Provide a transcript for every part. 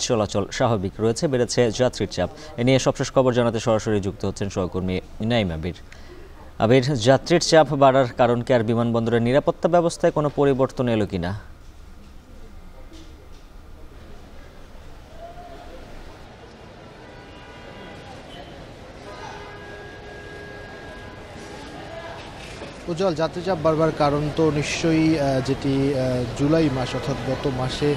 চলাচল স্বাভাবিক রয়েছে, বেড়েছে যাত্রীর চাপ। এ নিয়ে সবশেষ খবর জানাতে সরাসরি যুক্ত হচ্ছেন সহকর্মী নাইমা আবির। আবির, যাত্রীর চাপ বাড়ার কারণ কি আর বিমানবন্দরের নিরাপত্তা ব্যবস্থায় কোনো পরিবর্তন এলো কিনা? উজ্জ্বল, যাত্রীচাপ বাড়বার কারণ তো নিশ্চয়ই যেটি জুলাই মাস অর্থাৎ গত মাসে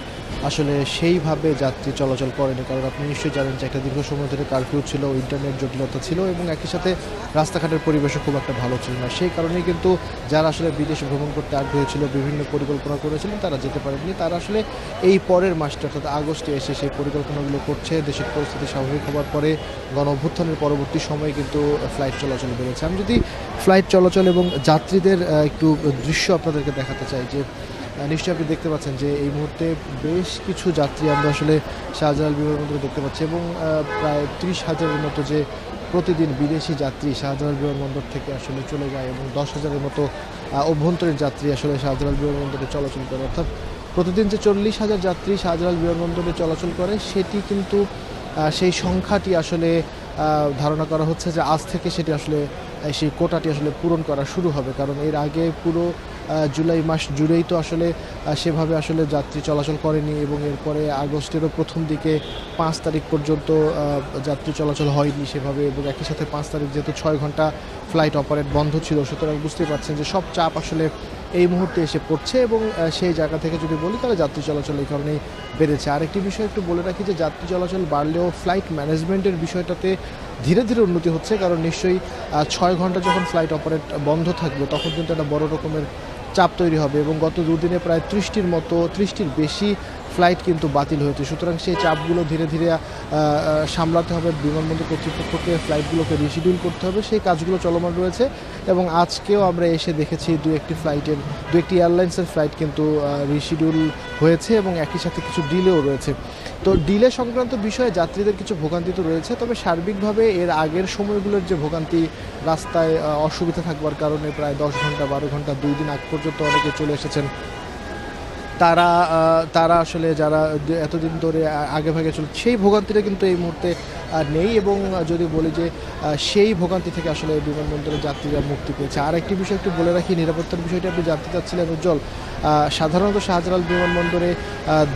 আসলে সেইভাবে যাত্রী চলাচল করেনি। কারণ আপনি নিশ্চয়ই জানেন যে একটা দীর্ঘ সময় ধরে কারফিউ ছিল, ইন্টারনেট জটিলতা ছিল এবং একই সাথে রাস্তাঘাটের পরিবেশও খুব একটা ভালো ছিল না। সেই কারণেই কিন্তু যারা আসলে বিদেশে ভ্রমণ করতে আগ্রহী ছিল, বিভিন্ন পরিকল্পনা করেছিলেন, তারা যেতে পারেননি। তারা আসলে এই পরের মাসটা অর্থাৎ আগস্টে এসে সেই পরিকল্পনাগুলো করছে। দেশের পরিস্থিতি স্বাভাবিক হওয়ার পরে গণ অভ্যুত্থানের পরবর্তী সময়ে কিন্তু ফ্লাইট চলাচল বেড়েছে। আমি যদি ফ্লাইট চলাচল এবং যাত্রীদের একটু দৃশ্য আপনাদেরকে দেখাতে চাই, যে নিশ্চয়ই আপনি দেখতে পাচ্ছেন যে এই মুহূর্তে বেশ কিছু যাত্রী আমরা আসলে শাহজালাল বিমানবন্দরে দেখতে পাচ্ছি এবং প্রায় 30,000-এর মতো যে প্রতিদিন বিদেশি যাত্রী শাহজালাল বিমানবন্দর থেকে আসলে চলে যায় এবং 10,000-এর মতো অভ্যন্তরীণ যাত্রী আসলে শাহজালাল বিমানবন্দরে চলাচল করে। অর্থাৎ প্রতিদিন যে 40,000 যাত্রী শাহজালাল বিমানবন্দরে চলাচল করে, সেটি কিন্তু সেই সংখ্যাটি আসলে ধারণা করা হচ্ছে যে আজ থেকে সেটি আসলে সেই কোটাটি আসলে পূরণ করা শুরু হবে। কারণ এর আগে পুরো জুলাই মাস জুড়েই তো আসলে সেভাবে আসলে যাত্রী চলাচল করেনি এবং এরপরে আগস্টেরও প্রথম দিকে 5 তারিখ পর্যন্ত যাত্রী চলাচল হয়নি সেভাবে, এবং একই সাথে 5 তারিখ যেহেতু 6 ঘন্টা ফ্লাইট অপারেট বন্ধ ছিল, সুতরাং বুঝতেই পারছেন যে সব চাপ আসলে এই মুহূর্তে এসে পড়ছে এবং সেই জায়গা থেকে যদি বলি তাহলে যাত্রী চলাচল এই কারণেই বেড়েছে। আরেকটি বিষয় একটু বলে রাখি যে যাত্রী চলাচল বাড়লেও ফ্লাইট ম্যানেজমেন্টের বিষয়টাতে ধীরে ধীরে উন্নতি হচ্ছে। কারণ নিশ্চয়ই 6 ঘন্টা যখন ফ্লাইট অপারেট বন্ধ থাকবে তখন কিন্তু একটা বড় রকমের চাপ তৈরি হবে এবং গত দুদিনে প্রায় 30টির বেশি ফ্লাইট কিন্তু বাতিল হয়েছে। সুতরাং সেই চাপগুলো ধীরে ধীরে সামলাতে হবে, বিমানবন্দর কর্তৃপক্ষকে ফ্লাইটগুলোকে রিশিডিউল করতে হবে, সেই কাজগুলো চলমান রয়েছে। এবং আজকেও আমরা এসে দেখেছি দু একটি এয়ারলাইন্সের ফ্লাইট কিন্তু রিশিডিউল হয়েছে এবং একই সাথে কিছু ডিলেও রয়েছে। তো ডিলে সংক্রান্ত বিষয়ে যাত্রীদের কিছু ভোগান্তি তো রয়েছে, তবে সার্বিকভাবে এর আগের সময়গুলোর যে ভোগান্তি, রাস্তায় অসুবিধা থাকবার কারণে প্রায় 10 ঘন্টা 12 ঘন্টা 2 দিন আগ পর্যন্ত অনেকে চলে এসেছেন, তারা আসলে যারা এতদিন ধরে আগেভাগে চলে, সেই ভোগান্তিটা কিন্তু এই মুহূর্তে নেই। এবং যদি বলি যে সেই ভোগান্তি থেকে আসলে বিমানবন্দরের যাত্রীরা মুক্তি পেয়েছে। আর একটি বিষয় একটু বলে রাখি, নিরাপত্তার বিষয়টি আপনি জানতে চাচ্ছিলেন উজ্জ্বল। সাধারণত শাহজালাল বিমানবন্দরে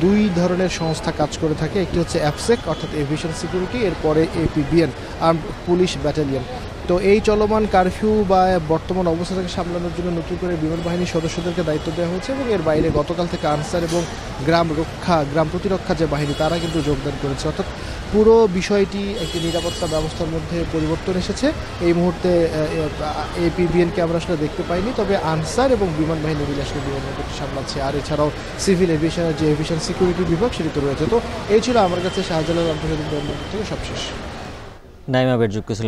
2 ধরনের সংস্থা কাজ করে থাকে। একটি হচ্ছে অ্যাপসেক অর্থাৎ এভিয়েশন সিকিউরিটি, এরপরে এপিবিএন আর্মড পুলিশ ব্যাটালিয়ন। তো এই চলমান কারফিউ বা বর্তমান অবস্থাটাকে সামলানোর জন্য নতুন করে বিমান বাহিনীর সদস্যদেরকে দায়িত্ব দেওয়া হয়েছে এবং এর বাইরে গতকাল থেকে আনসার এবং গ্রাম প্রতিরক্ষা যে বাহিনী, তারা কিন্তু যোগদান করেছে। অর্থাৎ পুরো বিষয়টি একটি নিরাপত্তা ব্যবস্থার মধ্যে পরিবর্তন এসেছে। এই মুহূর্তে এপিবিএনকে আমরা আসলে দেখতে পাইনি, তবে আনসার এবং বিমান বাহিনী মিলে আসলে বিমানবন্দরটি সামলাচ্ছে। আর এছাড়াও সিভিল এভিয়েশনের যে এভিয়েশন সিকিউরিটি বিভাগ, সেটি তো রয়েছে। তো এই ছিল আমার কাছে শাহজালাল আন্তর্জাতিক বিমানবন্দর থেকে সবশেষ। নাইমা আবির যুক্ত ছিলেন।